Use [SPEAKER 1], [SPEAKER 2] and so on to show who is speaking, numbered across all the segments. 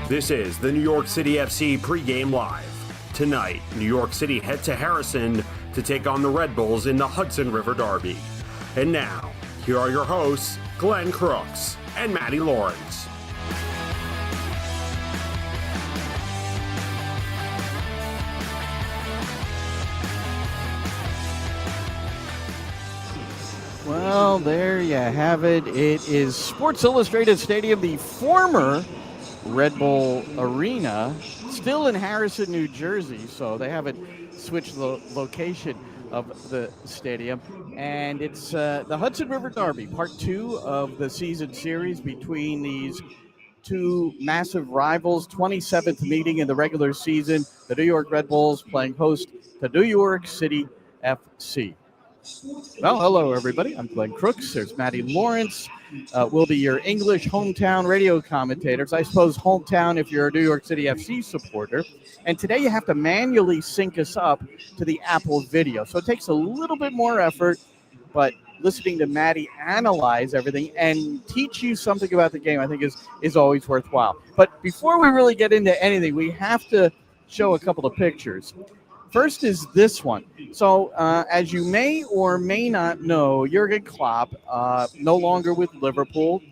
[SPEAKER 1] This is the New York City FC Pregame Live. Tonight, New York City head to Harrison to take on the Red Bulls in the Hudson River Derby. And now, here are your hosts, Glenn Crooks and Matty Lawrence.
[SPEAKER 2] Well, there you have it. It is Sports Illustrated Stadium, the former Red Bull Arena, still in Harrison, New Jersey, so they haven't switched the location of the stadium. And it's the Hudson River Derby, part 2 of the season series between these two massive rivals, 27th meeting in the regular season. The New York Red Bulls playing host to New York City FC. Well, hello, everybody. I'm Glenn Crooks. There's Matty Lawrence. We'll be your English hometown radio commentators. I suppose hometown if you're a New York City FC supporter. And today you have to manually sync us up to the Apple video. So it takes a little bit more effort, but listening to Matty analyze everything and teach you something about the game, I think is always worthwhile. But before we really get into anything, we have to show a couple of pictures. First is this one. So, as you may or may not know, Jurgen Klopp, no longer with Liverpool,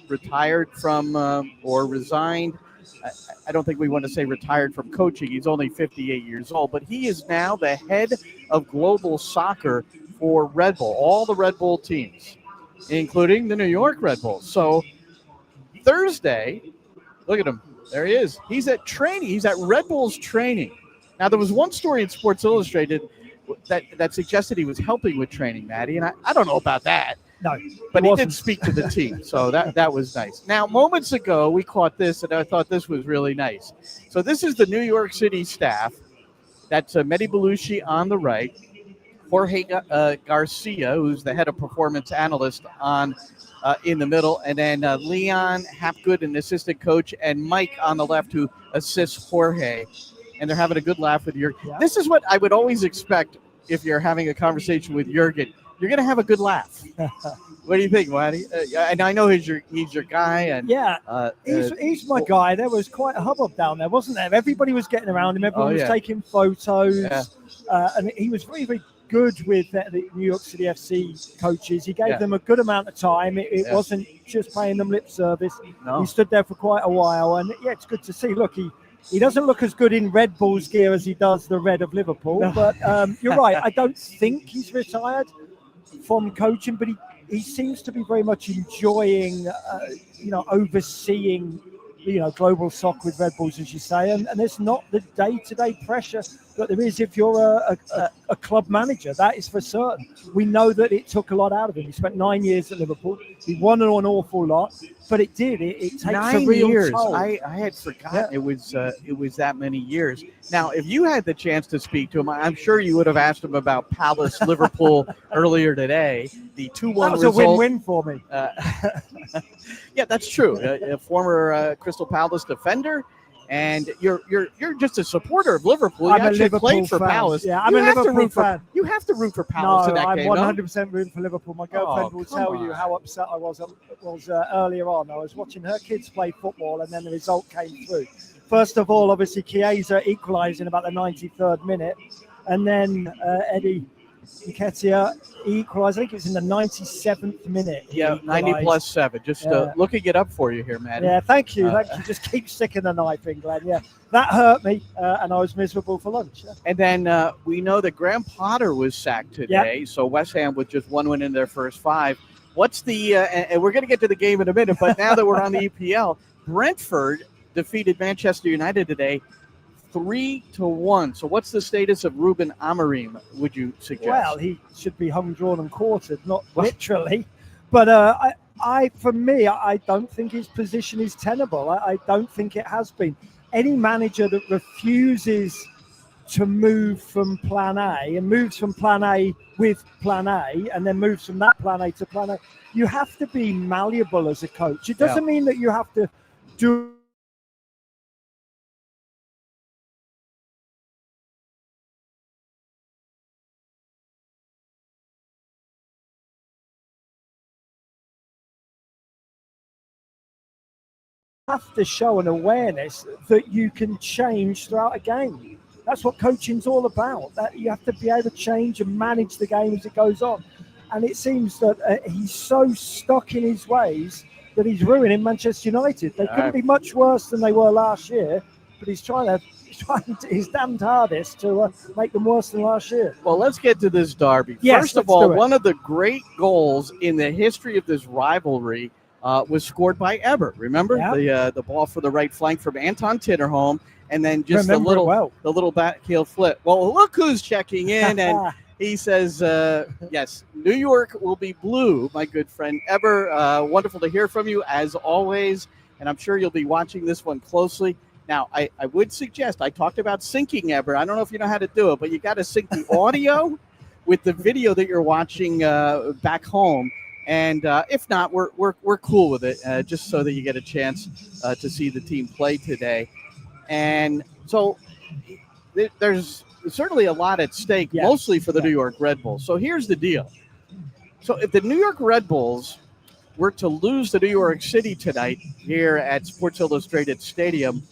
[SPEAKER 2] retired from or resigned. I don't think we want to say retired from coaching. He's only 58 years old, but he is now the head of global soccer for Red Bull, all the Red Bull teams, including the New York Red Bulls. So, Thursday, look at him. There he is. He's at training. He's at Red Bull's training. Now, there was one story in Sports Illustrated that suggested he was helping with training, Matty, and I don't know about that.
[SPEAKER 3] No.
[SPEAKER 2] But he did speak to the team, so that was nice. Now, moments ago, we caught this, and I thought this was really nice. So this is the New York City staff. That's Matty Belushi on the right, Jorge Garcia, who's the head of performance analyst on in the middle, and then Leon Hapgood, an assistant coach, and Mike on the left, who assists Jorge. And they're having a good laugh with Jurgen. Yeah. This is what I would always expect if you're having a conversation with Jurgen. You're going to have a good laugh. What do you think, Matty? And I know he's your guy. And
[SPEAKER 3] he's my guy. There was quite a hubbub down there, wasn't there? Everybody was getting around him. Everyone was taking photos. Yeah. And he was very, very good with the New York City FC coaches. He gave them a good amount of time. It wasn't just paying them lip service. No. He stood there for quite a while. And, it's good to see. Look, He doesn't look as good in Red Bull's gear as he does the red of Liverpool, but you're right. I don't think he's retired from coaching, but he seems to be very much enjoying, overseeing, global soccer with Red Bulls, as you say, and there's not the day-to-day pressure that there is if you're a club manager. That is for certain. We know that it took a lot out of him. He spent 9 years at Liverpool. He won an awful lot, but it did. It takes
[SPEAKER 2] 9
[SPEAKER 3] a real
[SPEAKER 2] years.
[SPEAKER 3] toll.
[SPEAKER 2] I had forgotten it was that many years. Now, if you had the chance to speak to him, I'm sure you would have asked him about Palace Liverpool earlier today. The 2-1 result.
[SPEAKER 3] That was a win-win for me.
[SPEAKER 2] Yeah, that's true. A former Crystal Palace defender. And you're just a supporter of Liverpool.
[SPEAKER 3] I'm a Liverpool
[SPEAKER 2] for
[SPEAKER 3] fan.
[SPEAKER 2] Palace.
[SPEAKER 3] Yeah, I'm a Liverpool fan.
[SPEAKER 2] You have to root for Palace in that game.
[SPEAKER 3] I'm 100% rooting for Liverpool. My girlfriend will tell you how upset I was earlier on. I was watching her kids play football, and then the result came through. First of all, obviously, Chiesa equalised in about the 93rd minute, and then Eddie Nketiah equalised. I think it was in the 97th minute.
[SPEAKER 2] Yeah, 90 plus 7. Just looking it up for you here, Matty.
[SPEAKER 3] Yeah, thank you. Just keep sticking the knife in, Glenn. Yeah, that hurt me, and I was miserable for lunch. Yeah.
[SPEAKER 2] And then we know that Graham Potter was sacked today, so West Ham with just 1 win in their first 5. What's the and we're going to get to the game in a minute, but now that we're on the EPL, Brentford defeated Manchester United today 3-1. So what's the status of Ruben Amorim, would you suggest?
[SPEAKER 3] Well, he should be hung, drawn and quartered, not literally. But for me, I don't think his position is tenable. I don't think it has been. Any manager that refuses to move from plan A and moves from plan A with plan A and then moves from that plan A to plan A, you have to be malleable as a coach. It doesn't mean that you have to do have to show an awareness that you can change throughout a game. That's what coaching's all about. That you have to be able to change and manage the game as it goes on. And it seems that he's so stuck in his ways that he's ruining Manchester United. They couldn't be much worse than they were last year, but he's trying his damned hardest to make them worse than last year.
[SPEAKER 2] Well, let's get to this derby.
[SPEAKER 3] Yes,
[SPEAKER 2] First of all, one of the great goals in the history of this rivalry was scored by Eber. Remember the ball for the right flank from Anton Tinnerholm, and then just the little backheel flip. Well, look who's checking in, and he says, yes, New York will be blue, my good friend Eber. Wonderful to hear from you, as always, and I'm sure you'll be watching this one closely. Now, I would suggest, I talked about syncing, Eber. I don't know if you know how to do it, but you got to sync the audio with the video that you're watching back home. And if not, we're cool with it, just so that you get a chance to see the team play today. And so there's certainly a lot at stake, mostly for the New York Red Bulls. So here's the deal. So if the New York Red Bulls were to lose to New York City tonight here at Sports Illustrated Stadium,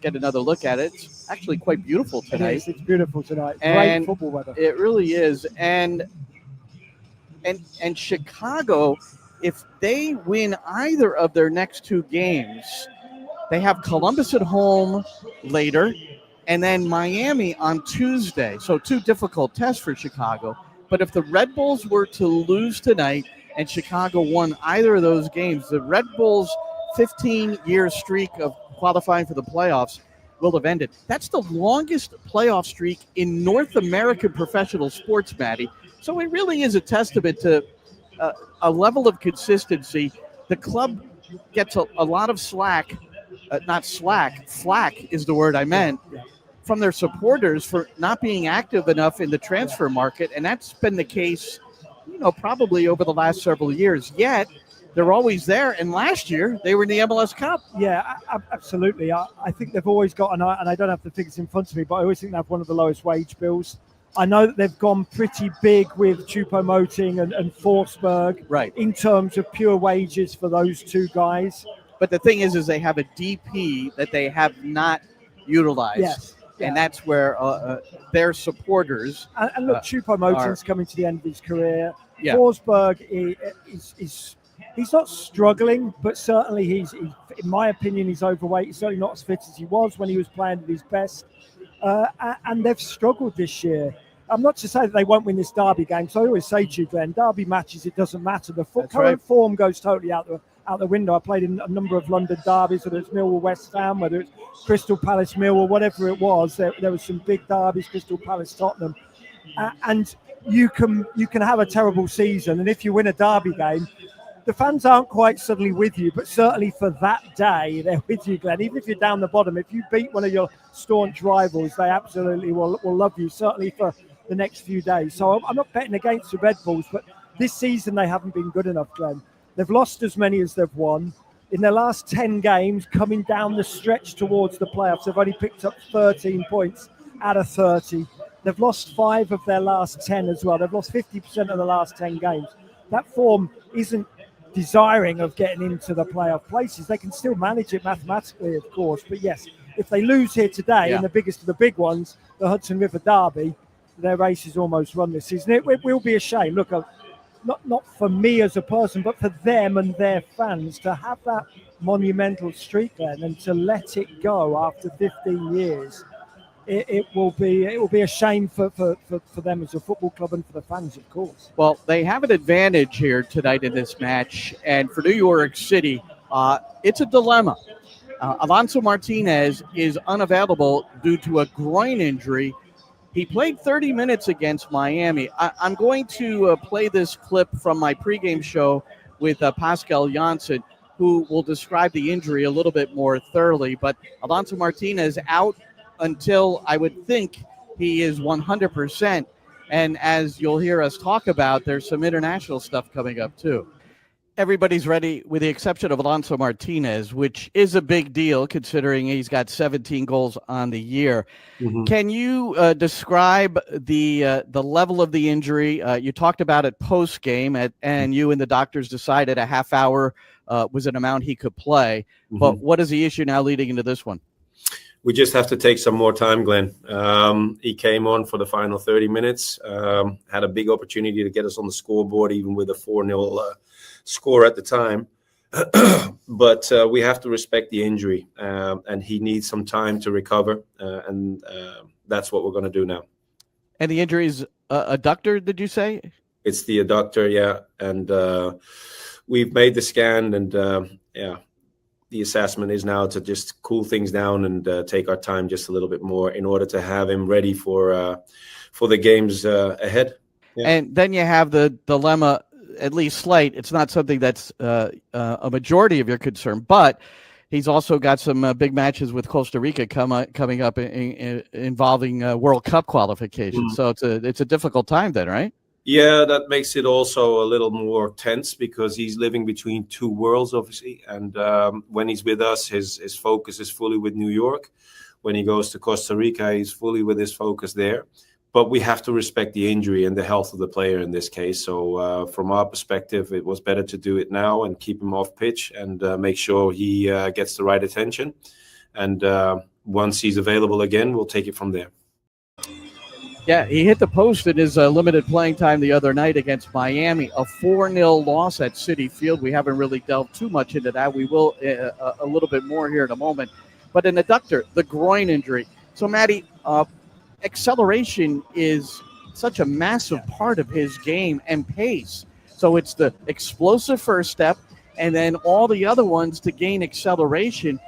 [SPEAKER 2] get another look at it. It's actually quite beautiful tonight.
[SPEAKER 3] It's beautiful tonight.
[SPEAKER 2] And
[SPEAKER 3] great football weather.
[SPEAKER 2] It really is. And Chicago, if they win either of their next two games, they have Columbus at home later and then Miami on Tuesday. So two difficult tests for Chicago. But if the Red Bulls were to lose tonight and Chicago won either of those games, the Red Bulls' 15-year streak of qualifying for the playoffs will have ended. That's the longest playoff streak in North American professional sports, Matty. So it really is a testament to a level of consistency. The club gets a lot of flack is the word I meant, from their supporters for not being active enough in the transfer market. And that's been the case, probably over the last several years. Yet they're always there. And last year they were in the MLS Cup.
[SPEAKER 3] Yeah, absolutely. I think they've always got, and I don't have the figures in front of me, but I always think they have one of the lowest wage bills. I know that they've gone pretty big with Choupo-Moting and Forsberg in terms of pure wages for those two guys.
[SPEAKER 2] But the thing is they have a DP that they have not utilized.
[SPEAKER 3] Yes.
[SPEAKER 2] And that's where their supporters.
[SPEAKER 3] And look, Choupo-Moting's coming to the end of his career.
[SPEAKER 2] Yeah.
[SPEAKER 3] Forsberg he's not struggling, but certainly he's, in my opinion, he's overweight. He's certainly not as fit as he was when he was playing at his best. And they've struggled this year. I'm not to say that they won't win this derby game. So I always say to you, Glenn, derby matches, it doesn't matter. The current form goes totally out the window. I played in a number of London derbies, whether it's Millwall West Ham, whether it's Crystal Palace Millwall, whatever it was. There were some big derbies, Crystal Palace Tottenham. And you can have a terrible season. And if you win a derby game, the fans aren't quite suddenly with you, but certainly for that day, they're with you, Glenn. Even if you're down the bottom, if you beat one of your staunch rivals, they absolutely will love you, certainly for the next few days. So I'm not betting against the Red Bulls, but this season they haven't been good enough, Glenn. They've lost as many as they've won. In their last 10 games, coming down the stretch towards the playoffs, they've only picked up 13 points out of 30. They've lost 5 of their last 10 as well. They've lost 50% of the last 10 games. That form isn't desiring of getting into the playoff places. They can still manage it mathematically, of course. But yes, if they lose here today in the biggest of the big ones, the Hudson River Derby, their race is almost run this season. It will be a shame. Look, not for me as a person, but for them and their fans to have that monumental streak then and to let it go after 15 years. It will be a shame for them as a football club and for the fans, of course.
[SPEAKER 2] Well, they have an advantage here tonight in this match, and for New York City, it's a dilemma. Alonso Martinez is unavailable due to a groin injury. He played 30 minutes against Miami. I'm going to play this clip from my pregame show with Pascal Janssen, who will describe the injury a little bit more thoroughly. But Alonso Martinez out until I would think he is 100%. And as you'll hear us talk about, there's some international stuff coming up too. everybody's ready with the exception of Alonso Martinez, which is a big deal considering he's got 17 goals on the year. Mm-hmm. Can you describe the level of the injury? You talked about it post-game, and you and the doctors decided a half hour was an amount he could play. Mm-hmm. But what is the issue now leading into this one?
[SPEAKER 4] We just have to take some more time, Glenn. He came on for the final 30 minutes, had a big opportunity to get us on the scoreboard, even with a 4-0 score at the time. But we have to respect the injury, and he needs some time to recover, and that's what we're going to do now.
[SPEAKER 2] And the injury is adductor, did you say?
[SPEAKER 4] It's the adductor, yeah. And we've made the scan, and the assessment is now to just cool things down and take our time just a little bit more in order to have him ready for the games ahead. Yeah.
[SPEAKER 2] And then you have the dilemma, at least slight. It's not something that's a majority of your concern, but he's also got some big matches with Costa Rica coming up involving World Cup qualifications. So it's a difficult time then, right?
[SPEAKER 4] Yeah, that makes it also a little more tense because he's living between two worlds, obviously. And when he's with us, his focus is fully with New York. When he goes to Costa Rica, he's fully with his focus there. But we have to respect the injury and the health of the player in this case. So from our perspective, it was better to do it now and keep him off pitch and make sure he gets the right attention. And once he's available again, we'll take it from there.
[SPEAKER 2] Yeah, he hit the post in his limited playing time the other night against Miami, a 4-0 loss at Citi Field. We haven't really delved too much into that. We will a little bit more here in a moment. But an adductor, the groin injury. So, Matty, acceleration is such a massive part of his game and pace. So it's the explosive first step and then all the other ones to gain acceleration.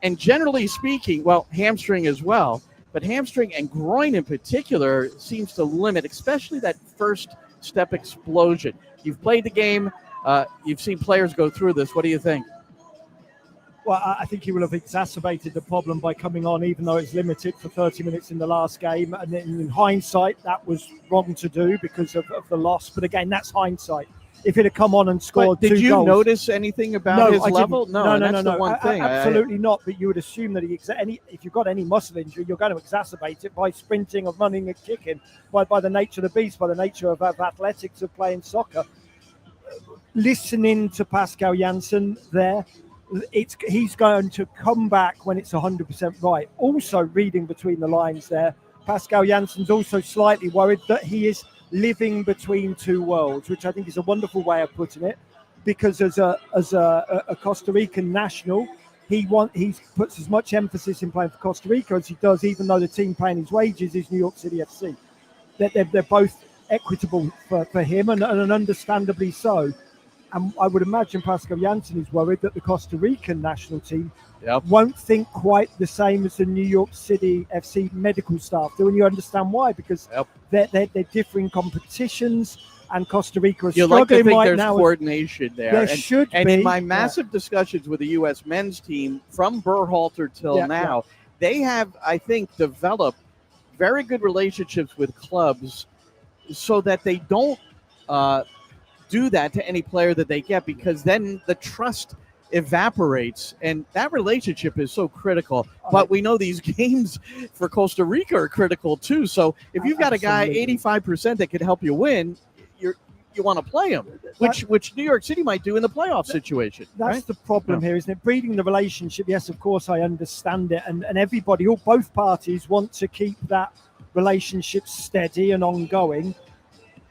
[SPEAKER 2] And generally speaking, well, hamstring as well. But hamstring and groin in particular seems to limit, especially that first step explosion. You've played the game. You've seen players go through this. What do you think?
[SPEAKER 3] Well, I think he will have exacerbated the problem by coming on, even though it's limited for 30 minutes in the last game. And in hindsight, that was wrong to do because of the loss. But again, that's hindsight. If it had come on and scored 2 goals.
[SPEAKER 2] Did you notice anything about his level?
[SPEAKER 3] No.
[SPEAKER 2] The one thing.
[SPEAKER 3] Absolutely not. But you would assume that if you've got any muscle injury, you're going to exacerbate it by sprinting or running and kicking, by the nature of the beast, by the nature of athletics of playing soccer. Listening to Pascal Janssen there, he's going to come back when it's 100% right. Also, reading between the lines there, Pascal Janssen's also slightly worried that he is living between two worlds, which I think is a wonderful way of putting it, because as a Costa Rican national, he puts as much emphasis in playing for Costa Rica as he does, even though the team paying his wages is New York City FC. They're both equitable for him, and understandably so. And I would imagine Pascal Janssen is worried that the Costa Rican national team won't think quite the same as the New York City FC medical staff do. And you understand why, because they're differing competitions, and Costa Rica is struggling
[SPEAKER 2] like to think
[SPEAKER 3] right
[SPEAKER 2] there's
[SPEAKER 3] now.
[SPEAKER 2] Coordination there.
[SPEAKER 3] There should be.
[SPEAKER 2] And in my massive discussions with the U.S. men's team from Berhalter till now, they have, I think, developed very good relationships with clubs so that they don't do that to any player that they get, because then the trust evaporates, and that relationship is so critical. But we know these games for Costa Rica are critical too. So if you've got a guy 85% that could help you win, you want to play him, which New York City might do in the playoff situation.
[SPEAKER 3] That's
[SPEAKER 2] right?
[SPEAKER 3] the problem here, isn't it? Breeding the relationship. Yes, of course, I understand it, and everybody, both parties want to keep that relationship steady and ongoing.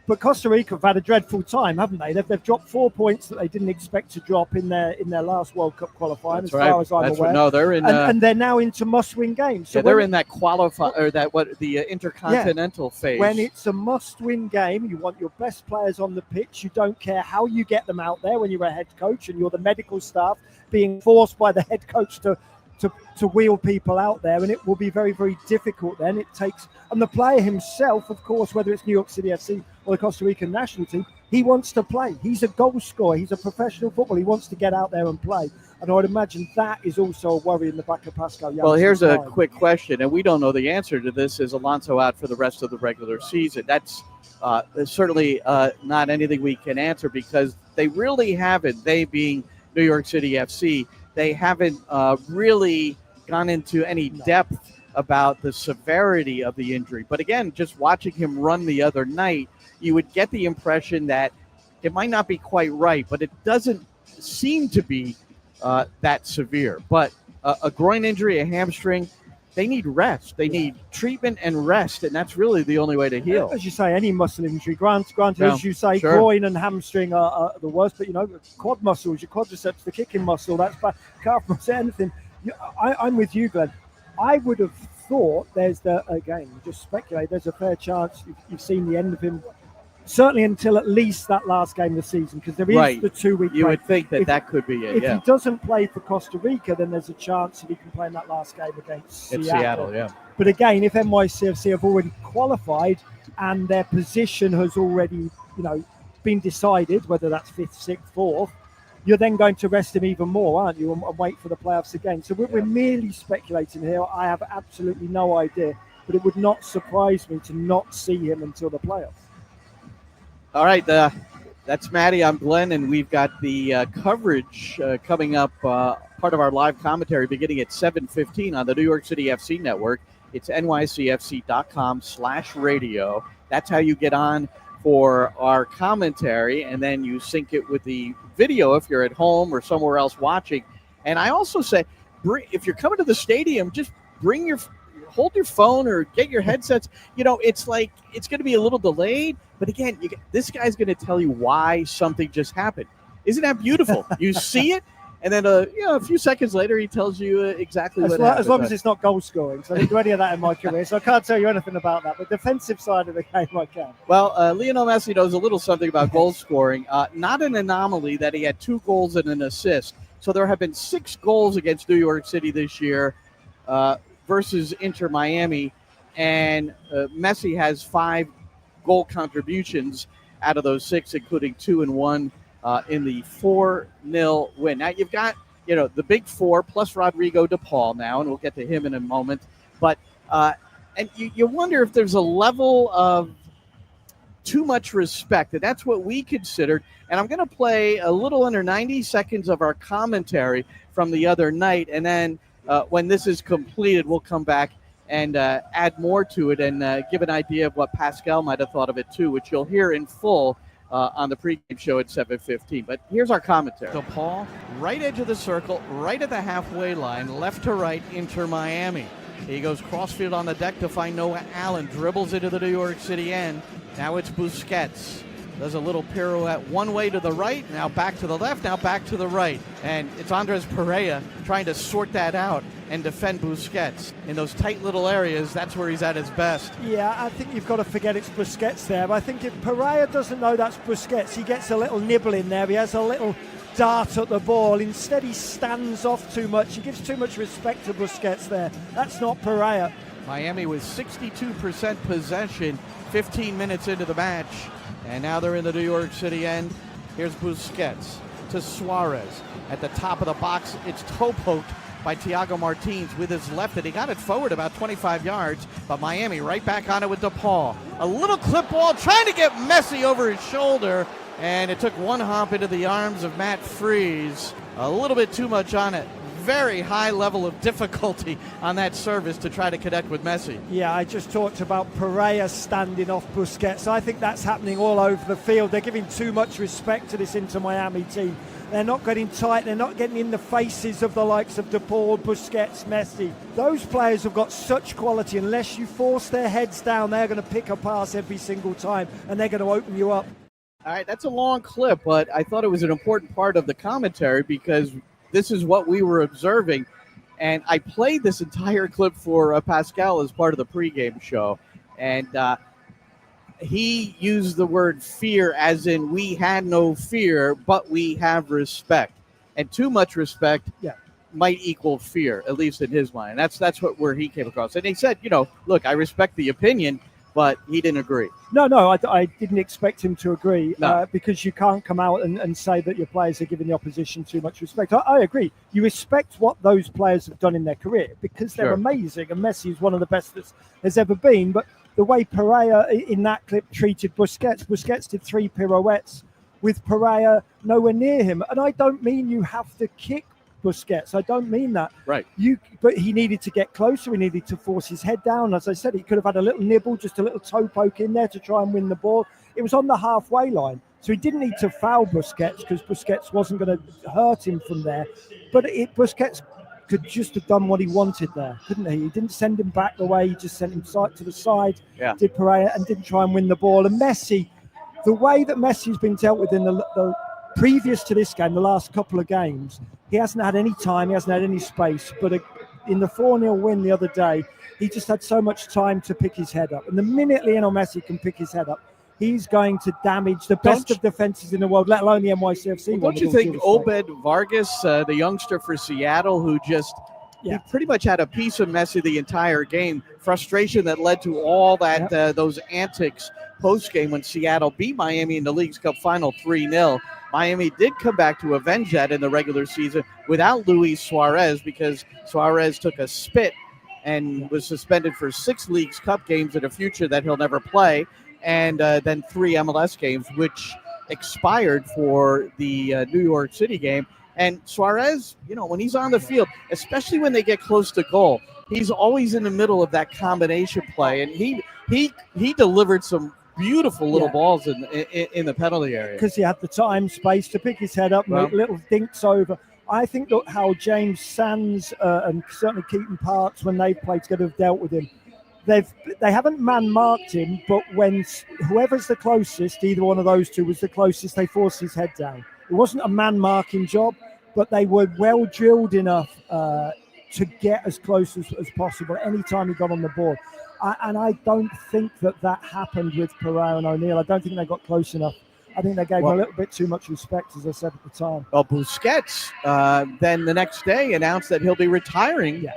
[SPEAKER 3] But Costa Rica have had a dreadful time, haven't they? They've dropped 4 points that they didn't expect to drop in their last World Cup qualifying,
[SPEAKER 2] That's
[SPEAKER 3] as far as I'm aware.
[SPEAKER 2] They're in,
[SPEAKER 3] and they're now into must-win games. So
[SPEAKER 2] they're in that the intercontinental phase.
[SPEAKER 3] When it's a must-win game, you want your best players on the pitch. You don't care how you get them out there when you're a head coach and you're the medical staff being forced by the head coach to wheel people out there, and it will be very, very difficult then. It takes, and the player himself, of course, whether it's New York City FC or the Costa Rican national team, he wants to play. He's a goal scorer. He's a professional footballer. He wants to get out there and play. And I would imagine that is also a worry in the back of Pascal Janssen.
[SPEAKER 2] Well, here's a quick question, and we don't know the answer to this. Is Alonso out for the rest of the regular season? That's certainly not anything we can answer, because they really haven't, they being New York City FC, they haven't really gone into any depth about the severity of the injury. But again, just watching him run the other night, you would get the impression that it might not be quite right, but it doesn't seem to be that severe. But a groin injury, a hamstring, they need rest. They need treatment and rest, and that's really the only way to heal.
[SPEAKER 3] As you say, any muscle injury, granted, as you say, groin and hamstring are the worst, but, quad muscles, your quadriceps, the kicking muscle, that's bad, calf muscle, anything. I'm with you, Glenn. I would have thought just speculate, there's a fair chance you've seen the end of him, certainly until at least that last game of the season, because there is the 2-week break.
[SPEAKER 2] You would think that could be it,
[SPEAKER 3] If he doesn't play for Costa Rica, then there's a chance that he can play in that last game against Seattle. But again, if NYCFC have already qualified and their position has already, been decided, whether that's 5th, 6th, 4th, you're then going to rest him even more, aren't you, and wait for the playoffs again. So we're merely speculating here. I have absolutely no idea, but it would not surprise me to not see him until the playoffs.
[SPEAKER 2] All right, that's Matty. I'm Glenn, and we've got the coverage coming up, part of our live commentary beginning at 7:15 on the New York City FC network. It's nycfc.com/radio. That's how you get on for our commentary, and then you sync it with the video if you're at home or somewhere else watching. And I also say, if you're coming to the stadium, just hold your phone or get your headsets. It's like it's going to be a little delayed, but again, this guy's going to tell you why something just happened. Isn't that beautiful? You see it, and then a few seconds later, he tells you exactly what happened.
[SPEAKER 3] As long as it's not goal scoring. So I didn't do any of that in my career, so I can't tell you anything about that. But defensive side of the game, I can.
[SPEAKER 2] Well, Lionel Messi knows a little something about goal scoring. Not an anomaly that he had 2 goals and an assist. So there have been 6 goals against New York City this year versus Inter Miami, and Messi has 5 goal contributions out of those 6, including 2 and 1 in the 4-0 win. Now you've got, the big 4 plus Rodrigo de Paul now, and we'll get to him in a moment. But and you wonder if there's a level of too much respect, and that's what we considered. And I'm going to play a little under 90 seconds of our commentary from the other night, and then when this is completed, we'll come back and add more to it and give an idea of what Pascal might have thought of it too, which you'll hear in full on the pregame show at 7:15. But here's our commentary. DePaul, right edge of the circle, right at the halfway line, left to right, Inter Miami. He goes crossfield on the deck to find Noah Allen, dribbles into the New York City end. Now it's Busquets. Does a little pirouette one way to the right, now back to the left, now back to the right. And it's Andres Pereira trying to sort that out and defend Busquets. In those tight little areas, that's where he's at his best.
[SPEAKER 3] Yeah, I think you've got to forget it's Busquets there. But I think if Pereira doesn't know that's Busquets, he gets a little nibble in there. He has a little dart at the ball. Instead, he stands off too much. He gives too much respect to Busquets there. That's not Pereira.
[SPEAKER 2] Miami with 62% possession 15 minutes into the match. And now they're in the New York City end. Here's Busquets to Suarez. At the top of the box, it's toe poked by Thiago Martins with his left, and he got it forward about 25 yards, but Miami right back on it with DePaul. A little clip ball trying to get Messi over his shoulder, and it took one hop into the arms of Matt Freese. A little bit too much on it. Very high level of difficulty on that service to try to connect with Messi.
[SPEAKER 3] Yeah, I just talked about Pereira standing off Busquets. I think that's happening all over the field. They're giving too much respect to this Inter Miami team. They're not getting tight. They're not getting in the faces of the likes of De Paul, Busquets, Messi. Those players have got such quality. Unless you force their heads down, they're going to pick a pass every single time, and they're going to open you up.
[SPEAKER 2] All right, that's a long clip, but I thought it was an important part of the commentary because this is what we were observing. And I played this entire clip for Pascal as part of the pregame show. And he used the word fear as in we had no fear, but we have respect. And too much respect might equal fear, at least in his mind. That's where he came across. And he said, look, I respect the opinion, but he didn't agree.
[SPEAKER 3] No, I didn't expect him to agree because you can't come out and say that your players are giving the opposition too much respect. I agree. You respect what those players have done in their career because they're amazing, and Messi is one of the best there's ever been. But the way Pereira in that clip treated Busquets did 3 pirouettes with Pereira nowhere near him. And I don't mean you have to kick Busquets. I don't mean that.
[SPEAKER 2] Right.
[SPEAKER 3] But he needed to get closer. He needed to force his head down. As I said, he could have had a little nibble, just a little toe poke in there to try and win the ball. It was on the halfway line. So he didn't need to foul Busquets because Busquets wasn't going to hurt him from there. But Busquets could just have done what he wanted there, couldn't he? He didn't send him back the way. He just sent him to the side, did Pereira, and didn't try and win the ball. And Messi, the way that Messi's been dealt with in the previous to this game, the last couple of games, he hasn't had any time, he hasn't had any space. But in the 4-0 win the other day, he just had so much time to pick his head up. And the minute Lionel Messi can pick his head up, he's going to damage the best of defenses in the world, let alone the NYCFC.
[SPEAKER 2] Don't you think Obed Vargas, the youngster for Seattle, who just he pretty much had a piece of Messi the entire game, frustration that led to all that those antics post-game when Seattle beat Miami in the Leagues Cup final 3-0. Miami did come back to avenge that in the regular season without Luis Suarez because Suarez took a spit and was suspended for 6 Leagues Cup games in the future that he'll never play. And then 3 MLS games, which expired for the New York City game. And Suarez, when he's on the field, especially when they get close to goal, he's always in the middle of that combination play. And he delivered some beautiful little balls in the penalty area.
[SPEAKER 3] Because he had the time, space to pick his head up, make little dinks over. I think that how James Sands and certainly Keaton Parks, when they've played together, have dealt with him. They haven't man-marked him, but when whoever's the closest, either one of those two was the closest, they forced his head down. It wasn't a man-marking job, but they were well-drilled enough to get as close as possible anytime he got on the board. And I don't think that happened with Pereira and O'Neill. I don't think they got close enough. I think they gave him a little bit too much respect, as I said at the time.
[SPEAKER 2] Well, Busquets then the next day announced that he'll be retiring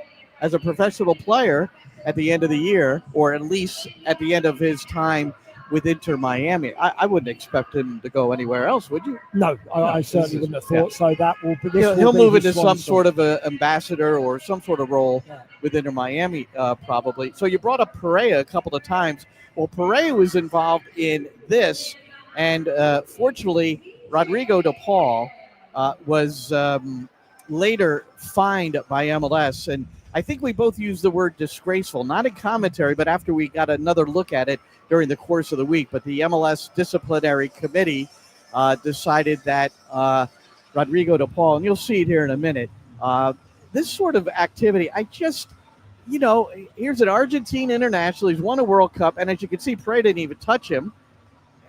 [SPEAKER 2] as a professional player at the end of the year, or at least at the end of his time with Inter Miami. I wouldn't expect him to go anywhere else, would you?
[SPEAKER 3] No, I certainly wouldn't have thought so. That will be.
[SPEAKER 2] He'll move into some sort of an ambassador or some sort of role with Inter Miami, probably. So you brought up Pereira a couple of times. Well, Pereira was involved in this, and fortunately, Rodrigo de Paul was later fined by MLS, and I think we both used the word disgraceful, not in commentary, but after we got another look at it during the course of the week. But the MLS disciplinary committee decided that Rodrigo de Paul, and you'll see it here in a minute, this sort of activity, here's an Argentine international. He's won a World Cup, and as you can see, Pereira didn't even touch him.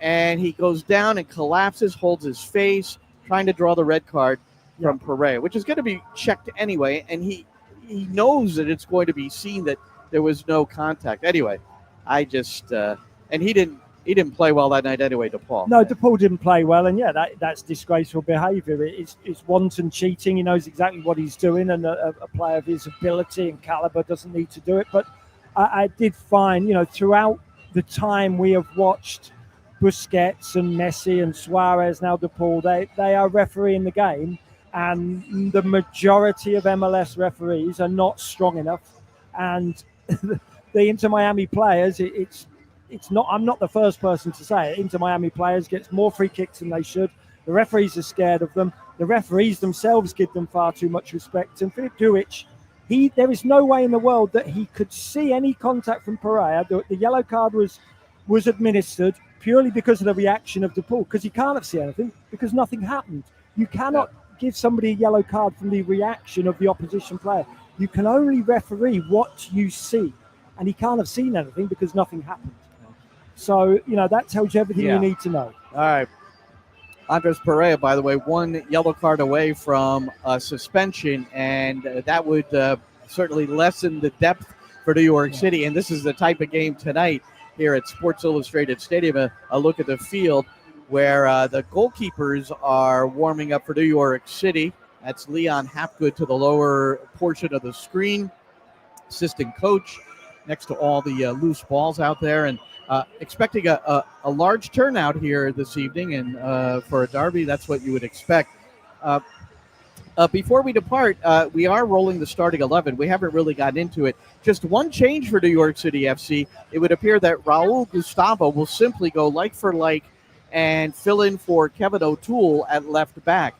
[SPEAKER 2] And he goes down and collapses, holds his face, trying to draw the red card from Pereira, which is going to be checked anyway. And he knows that it's going to be seen that there was no contact. Anyway, and he didn't play well that night anyway, DePaul.
[SPEAKER 3] No, DePaul didn't play well, and that's disgraceful behaviour. It's wanton cheating. He knows exactly what he's doing, and a player of his ability and calibre doesn't need to do it. But I did find, throughout the time we have watched Busquets and Messi and Suarez, now DePaul, they are refereeing the game. And the majority of MLS referees are not strong enough. And the Inter Miami players, it's not. I'm not the first person to say it. Inter Miami players get more free kicks than they should. The referees are scared of them. The referees themselves give them far too much respect. And Filip Dujic, there is no way in the world that he could see any contact from Pereira. The yellow card was administered purely because of the reaction of DePaul, because he can't see anything because nothing happened. You cannot give somebody a yellow card from the reaction of the opposition player. You can only referee what you see, and he can't have seen anything because nothing happened. So, that tells you everything you need to know.
[SPEAKER 2] All right. Andres Pereira, by the way, 1 yellow card away from suspension, and that would certainly lessen the depth for New York City. And this is the type of game tonight here at Sports Illustrated Stadium, a look at the field, where the goalkeepers are warming up for New York City. That's Leon Hapgood to the lower portion of the screen, assistant coach, next to all the loose balls out there, and expecting a large turnout here this evening. And for a derby, that's what you would expect. Before we depart, we are rolling the starting 11. We haven't really gotten into it. Just one change for New York City FC. It would appear that Raul Gustavo will simply go like for like and fill in for Kevin O'Toole at left back.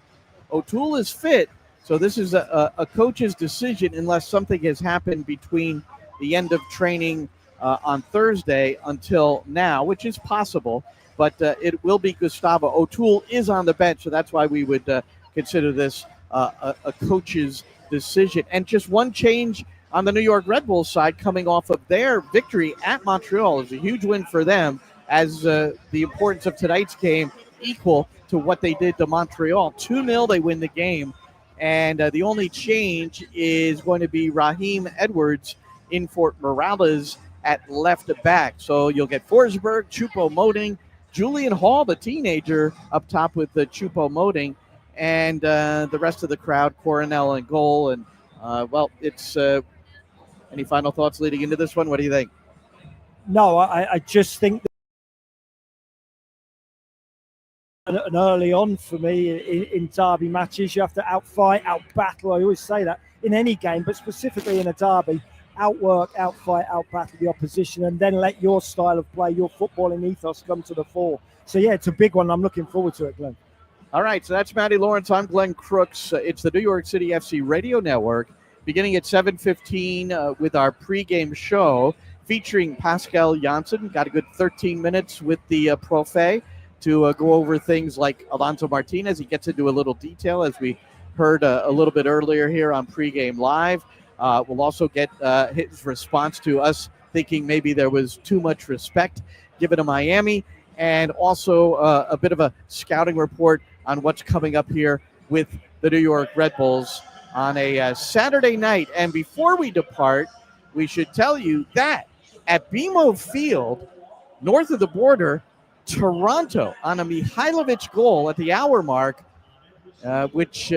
[SPEAKER 2] O'Toole is fit, so this is a coach's decision unless something has happened between the end of training on Thursday until now, which is possible, but it will be Gustavo. O'Toole is on the bench, so that's why we would consider this a coach's decision. And just one change on the New York Red Bulls side coming off of their victory at Montreal. Is a huge win for them, as the importance of tonight's game equal to what they did to Montreal. 2-0, they win the game. And the only change is going to be Raheem Edwards in for Morales at left back. So you'll get Forsberg, Choupo-Moting, Julian Hall, the teenager, up top with the Choupo-Moting, and the rest of the crowd, Coronel and goal. And, it's any final thoughts leading into this one? What do you think?
[SPEAKER 3] No, I just think and early on for me in derby matches, you have to outfight, outbattle. I always say that in any game, but specifically in a derby, outwork, outfight, outbattle the opposition, and then let your style of play, your footballing ethos come to the fore. So, yeah, it's a big one. I'm looking forward to it, Glenn.
[SPEAKER 2] All right, so that's Matty Lawrence. I'm Glenn Crooks. It's the New York City FC Radio Network, beginning at 7:15 with our pregame show featuring Pascal Janssen. Got a good 13 minutes with the Profe to go over things like Alonso Martinez. He gets into a little detail, as we heard a little bit earlier here on Pregame Live. We'll also get his response to us thinking maybe there was too much respect given to Miami, and also a bit of a scouting report on what's coming up here with the New York Red Bulls on a Saturday night. And before we depart, we should tell you that at BMO Field, north of the border, Toronto on a Mihailovic goal at the hour mark, which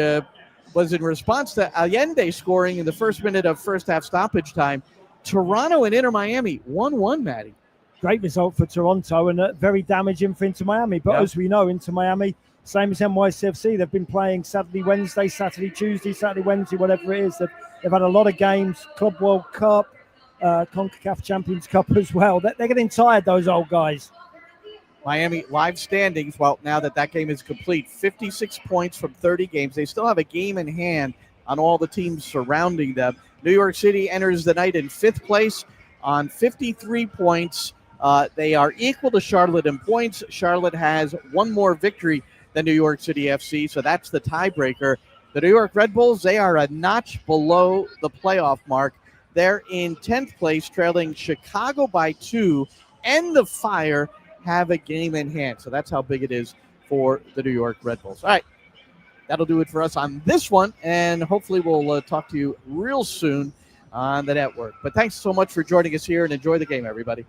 [SPEAKER 2] was in response to Allende scoring in the first minute of first half stoppage time. Toronto and Inter Miami 1-1, Matty.
[SPEAKER 3] Great result for Toronto and very damaging for Inter Miami. But as we know, Inter Miami, same as NYCFC, they've been playing Saturday, Wednesday, Saturday, Tuesday, Saturday, Wednesday, whatever it is. They've had a lot of games, Club World Cup, CONCACAF Champions Cup as well. They're getting tired, those old guys.
[SPEAKER 2] Miami live standings, well, now that game is complete, 56 points from 30 games. They still have a game in hand on all the teams surrounding them. New York City enters the night in 5th place on 53 points. They are equal to Charlotte in points. Charlotte has one more victory than New York City FC, so that's the tiebreaker. The New York Red Bulls, they are a notch below the playoff mark. They're in 10th place, trailing Chicago by 2, and the Fire have a game in hand. So that's how big it is for the New York Red Bulls. All right, that'll do it for us on this one, and hopefully we'll talk to you real soon on the network. But thanks so much for joining us here, and enjoy the game, everybody.